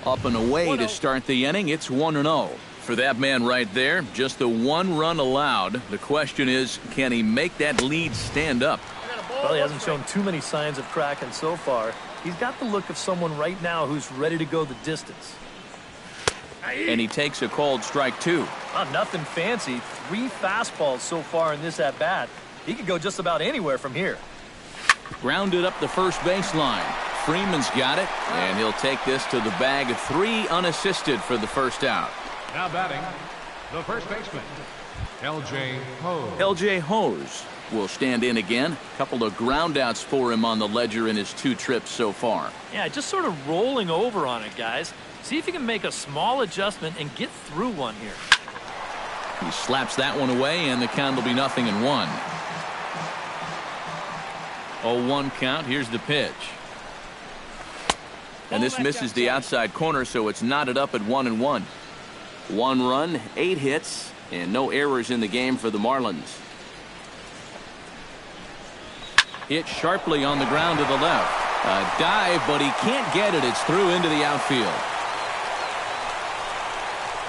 Up and away to start the inning. It's 1-0. For that man right there, just the one run allowed. The question is, can he make that lead stand up? Well, he hasn't shown too many signs of cracking so far. He's got the look of someone right now who's ready to go the distance. And he takes a called strike 2. Oh, nothing fancy. 3 fastballs so far in this at-bat. He could go just about anywhere from here. Grounded up the first baseline. Freeman's got it, and he'll take this to the bag. 3 unassisted for the first out. Now batting, the first baseman, L.J. Hose. L.J. Hose will stand in again. Couple of groundouts for him on the ledger in his 2 trips so far. Yeah, just sort of rolling over on it, guys. See if you can make a small adjustment and get through one here. He slaps that one away, and the count will be 0-1. 0-1 count. Here's the pitch. And this misses the outside corner, so it's knotted up at 1-1. 1 run, 8 hits, and no errors in the game for the Marlins. Hit sharply on the ground to the left. A dive, but he can't get it. It's through into the outfield.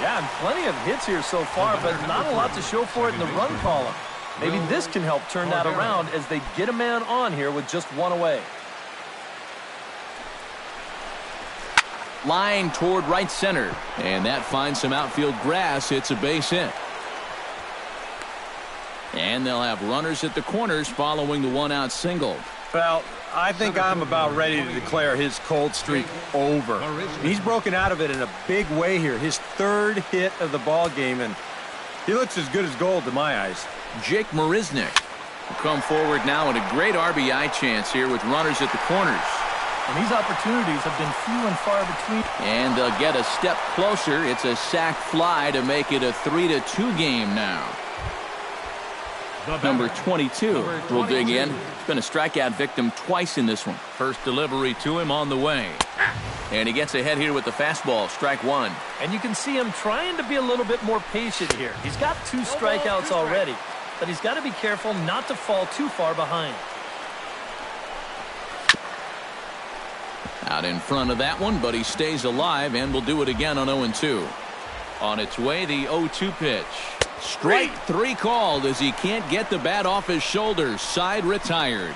Yeah, and plenty of hits here so far, but not a lot to show for it in the run column. Maybe this can help turn that around as they get a man on here with just 1 away. Line toward right center, and that finds some outfield grass. It's a base hit. And they'll have runners at the corners following the 1-out single. Well, I think I'm about ready to declare his cold streak over. He's broken out of it in a big way here. His 3rd hit of the ball game, and he looks as good as gold to my eyes. Jake Marisnick will come forward now, and a great RBI chance here with runners at the corners. And these opportunities have been few and far between. And they'll get a step closer. It's a sac fly to make it a 3-2 game now. Number 22 will dig in. He's been a strikeout victim twice in this one. First delivery to him on the way. And he gets ahead here with the fastball, strike 1. And you can see him trying to be a little bit more patient here. He's got 2 strikeouts already, but he's got to be careful not to fall too far behind. Out in front of that one, but he stays alive and will do it again on 0-2. On its way, the 0-2 pitch. Strike 3 called as he can't get the bat off his shoulders. Side retired.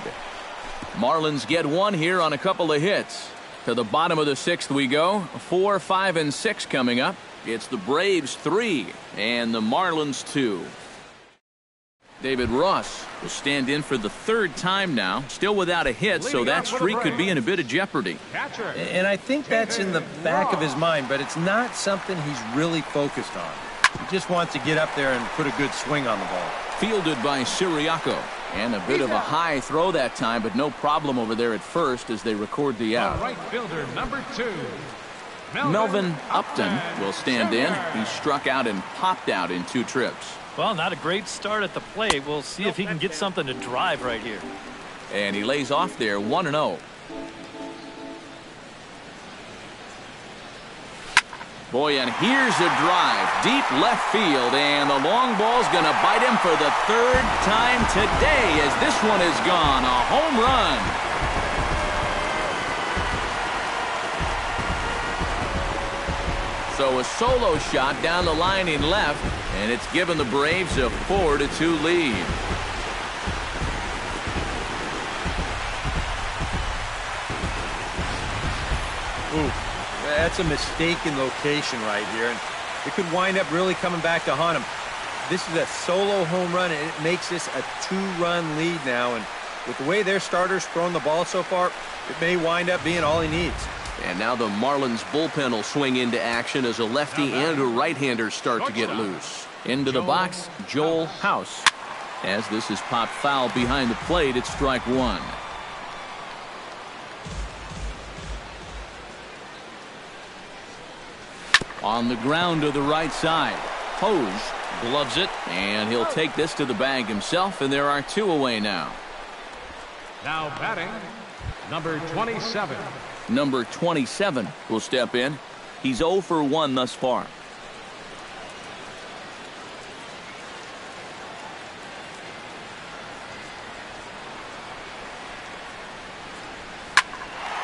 Marlins get 1 here on a couple of hits. To the bottom of the 6th we go. 4, 5, and 6 coming up. It's the Braves 3 and the Marlins 2. David Ross will stand in for the 3rd time now. Still without a hit, so that streak could be in a bit of jeopardy. And I think that's in the back of his mind, but it's not something he's really focused on. He just wants to get up there and put a good swing on the ball. Fielded by Siriaco. And a bit of a high throw that time, but no problem over there at first as they record the out. Right fielder number 2. Melvin Upton will stand in. He struck out and popped out in 2 trips. Well, not a great start at the plate. We'll see if he can get something to drive right here. And he lays off there, 1-0. Boy, and here's a drive. Deep left field, and the long ball's going to bite him for the 3rd time today as this one is gone. A home run. So a solo shot down the line in left, and it's given the Braves a 4-2 lead. Ooh, that's a mistaken location right here, and it could wind up really coming back to haunt him. This is a solo home run, and it makes this a 2-run lead now, and with the way their starters throwing the ball so far, it may wind up being all he needs. And now the Marlins bullpen will swing into action as a lefty and a right-hander start to get loose. Into the box, Joel House. As this is popped foul behind the plate, it's strike 1. On the ground to the right side. Hose gloves it, and he'll take this to the bag himself, and there are 2 away now. Now batting, number 27. Number 27 will step in. He's 0 for 1 thus far.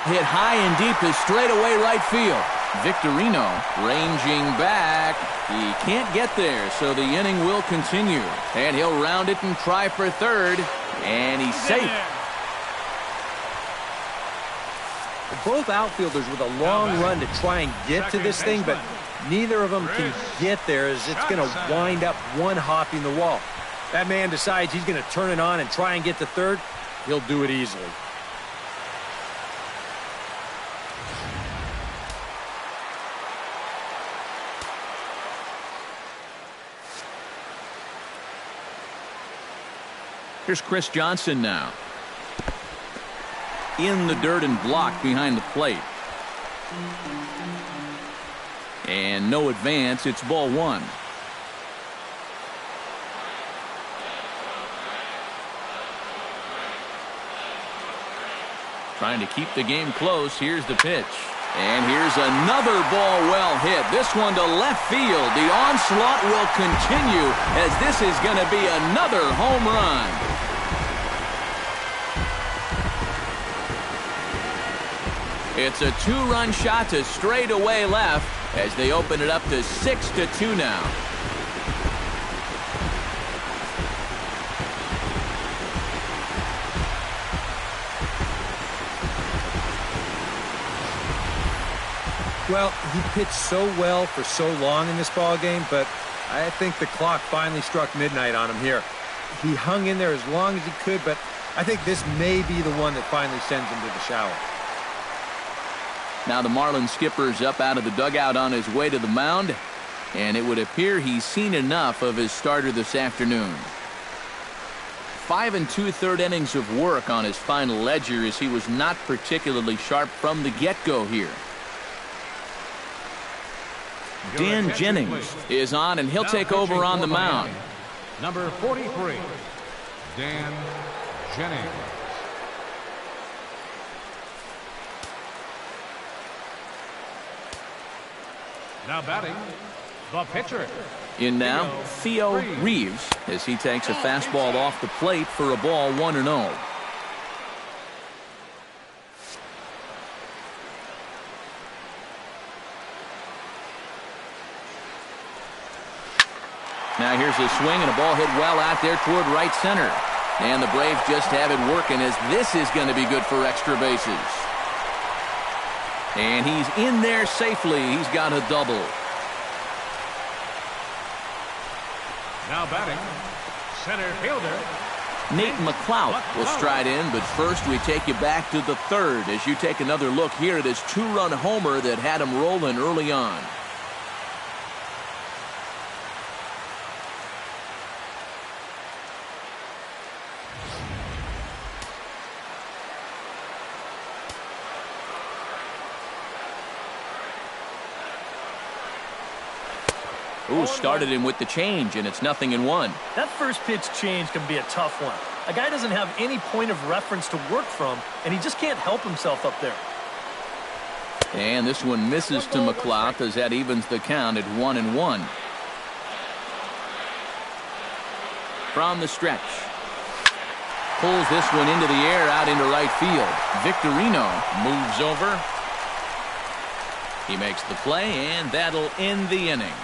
Hit high and deep to straightaway right field. Victorino ranging back. He can't get there, so the inning will continue. And he'll round it and try for third. And he's safe. Both outfielders with a long run to try and get to this thing, but neither of them can get there as it's going to wind up one hopping the wall. That man decides he's going to turn it on and try and get to third. He'll do it easily. Here's Chris Johnson now. In the dirt and blocked behind the plate. And no advance. It's ball one. Trying to keep the game close. Here's the pitch. And here's another ball well hit. This one to left field. The onslaught will continue as this is going to be another home run. It's a two-run shot to straightaway left as they open it up to 6-2 now. Well, he pitched so well for so long in this ball game, but I think the clock finally struck midnight on him here. He hung in there as long as he could, but I think this may be the one that finally sends him to the shower. Now the Marlins skipper's up out of the dugout on his way to the mound, and it would appear he's seen enough of his starter this afternoon. 5 2/3 innings of work on his final ledger as he was not particularly sharp from the get-go here. Dan Jennings is on, and he'll take over on the mound. Number 43, Dan Jennings. Now batting, the pitcher. In now, Theo Reeves as he takes a fastball off the plate for a ball 1-0. Now here's a swing and a ball hit well out there toward right center. And the Braves just have it working as this is going to be good for extra bases. And he's in there safely. He's got a double. Now batting, center fielder Nate McLeod will stride in, but first we take you back to the third as you take another look here at his two-run homer that had him rolling early on. Ooh, started him with the change, and it's 0-1. That first pitch change can be a tough one. A guy doesn't have any point of reference to work from, and he just can't help himself up there. And this one misses to McLeod as that evens the count at 1-1. From the stretch. Pulls this one into the air out into right field. Victorino moves over. He makes the play, and that'll end the inning.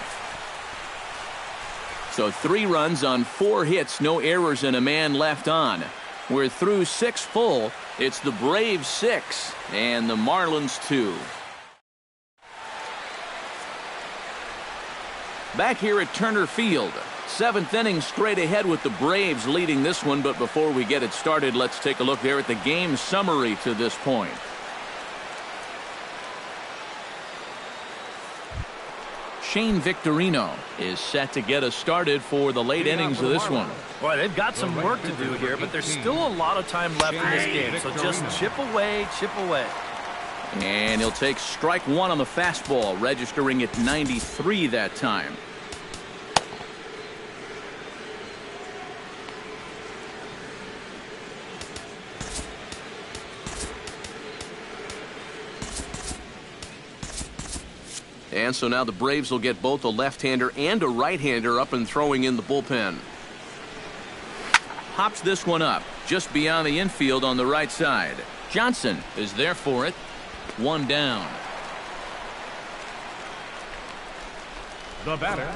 So 3 runs on 4 hits, no errors, and a man left on. We're through 6 full. It's the Braves 6 and the Marlins 2. Back here at Turner Field. 7th inning straight ahead with the Braves leading this one. But before we get it started, let's take a look there at the game summary to this point. Shane Victorino is set to get us started for the late innings of this one. Boy, they've got some work to do here, but there's still a lot of time left in this game. So just chip away, chip away. And he'll take strike 1 on the fastball, registering at 93 that time. And so now the Braves will get both a left-hander and a right-hander up and throwing in the bullpen. Hops this one up just beyond the infield on the right side. Johnson is there for it. 1 down. The batter.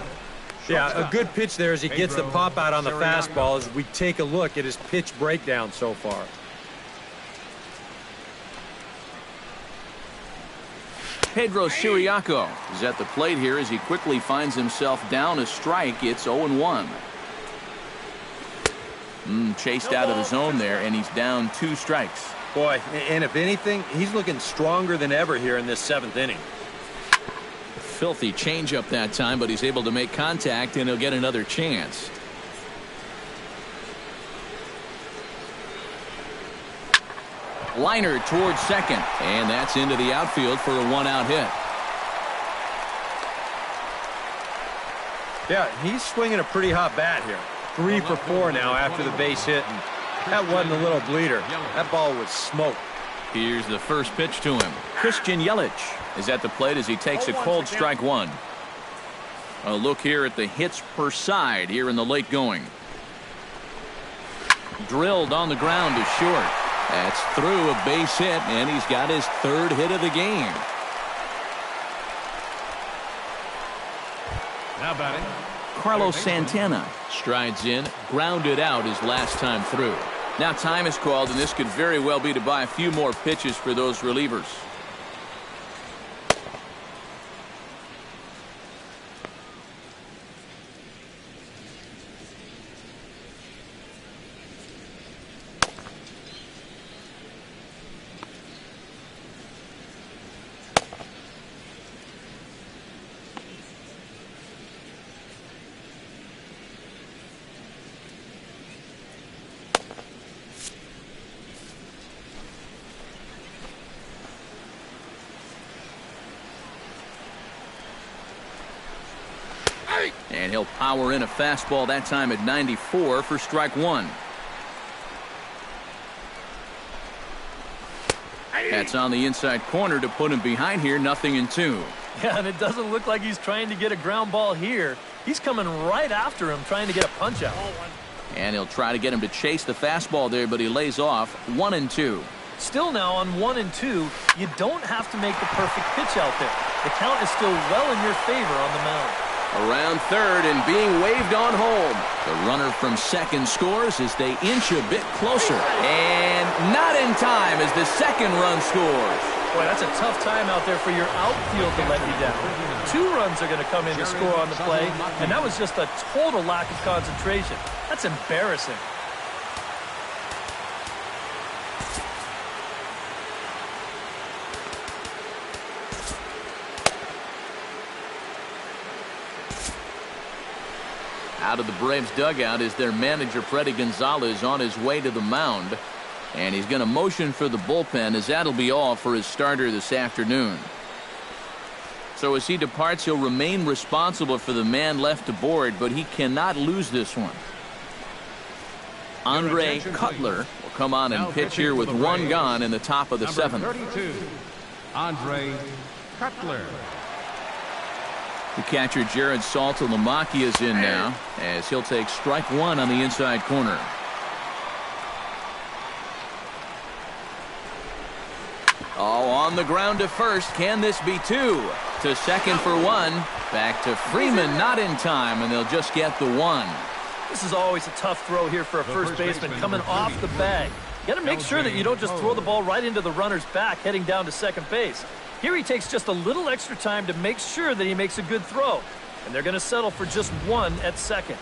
Yeah, a shortstop. good pitch there as he gets the Pedro pop out on the Siriano. fastball as we take a look at his pitch breakdown so far. Pedro Siriano is at the plate here as he quickly finds himself down a strike. It's 0-1. Chased out of the zone there, and he's down 2 strikes. Boy, and if anything, he's looking stronger than ever here in this 7th inning. Filthy changeup that time, but he's able to make contact, and he'll get another chance. Liner towards second, and that's into the outfield for a 1-out hit. Yeah, he's swinging a pretty hot bat here. 3 for 4 now after the base hit, and that wasn't a little bleeder. That ball was smoked. Here's the first pitch to him. Christian Yelich is at the plate as he takes a cold strike 1. A look here at the hits per side here in the late going. Drilled on the ground to short. That's through a base hit, and he's got his 3rd hit of the game. Now batting. Carlos Santana strides in, grounded out his last time through. Now time is called, and this could very well be to buy a few more pitches for those relievers. And he'll power in a fastball that time at 94 for strike 1. That's on the inside corner to put him behind here, 0-2. Yeah, and it doesn't look like he's trying to get a ground ball here. He's coming right after him, trying to get a punch out. And he'll try to get him to chase the fastball there, but he lays off 1-2. Still now on 1-2, you don't have to make the perfect pitch out there. The count is still well in your favor on the mound. Around third and being waved on home. The runner from second scores as they inch a bit closer. And not in time as the second run scores. Boy, that's a tough time out there for your outfield to let you down. 2 runs are going to come in to score on the play, and that was just a total lack of concentration. That's embarrassing. Out of the Braves dugout is their manager, Freddie Gonzalez, on his way to the mound. And he's going to motion for the bullpen, as that'll be all for his starter this afternoon. So as he departs, he'll remain responsible for the man left aboard, but he cannot lose this one. Andre Cutler will come on and pitch here with 1 gone in the top of the 7th. 32, Andre Cutler. The catcher, Jared Saltalamacchia, is in now as he'll take strike 1 on the inside corner. Oh, on the ground to first. Can this be 2? To second for 1. Back to Freeman, not in time, and they'll just get the 1. This is always a tough throw here for a first baseman coming off the bag. You got to make sure that you don't just throw the ball right into the runner's back heading down to second base. Here he takes just a little extra time to make sure that he makes a good throw. And they're going to settle for just 1 at second.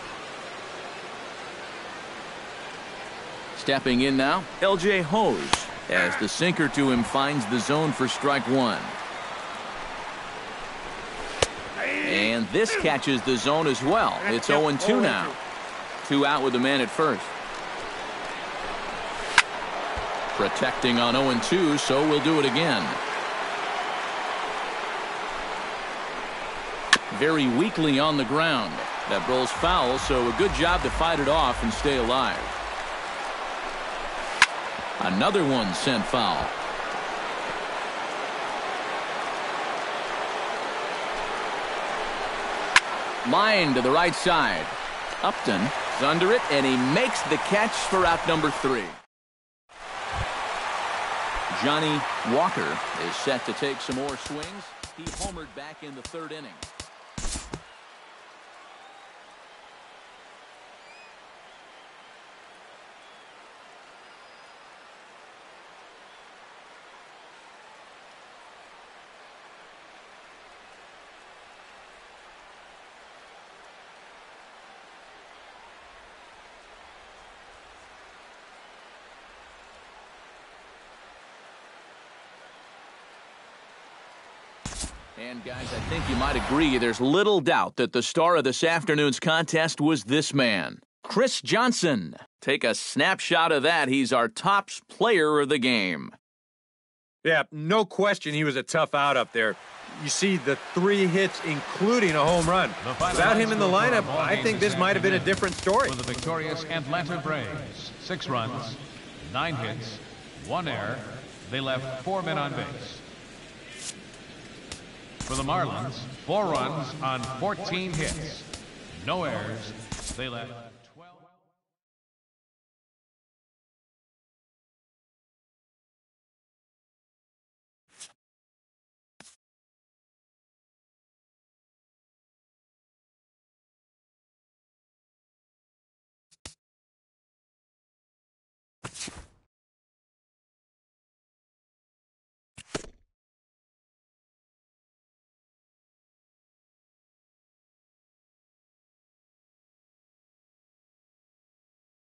Stepping in now, L.J. Hose, as the sinker to him finds the zone for strike 1. And this catches the zone as well. It's 0-2 now. 2 out with the man at first. Protecting on 0-2, so we'll do it again. Very weakly on the ground. That rolls foul, so a good job to fight it off and stay alive. Another one sent foul. Line to the right side. Upton is under it, and he makes the catch for out number 3. Johnny Walker is set to take some more swings. He homered back in the 3rd inning. And guys, I think you might agree there's little doubt that the star of this afternoon's contest was this man, Chris Johnson. Take a snapshot of that. He's our top player of the game. Yeah, no question he was a tough out up there. You see the 3 hits, including a home run. Without him in the lineup, I think this might have been a different story. For the victorious Atlanta Braves, 6 runs, 9 hits, 1 error. They left 4 men on base. For the Marlins, 4 runs on 14 hits, no errors. They left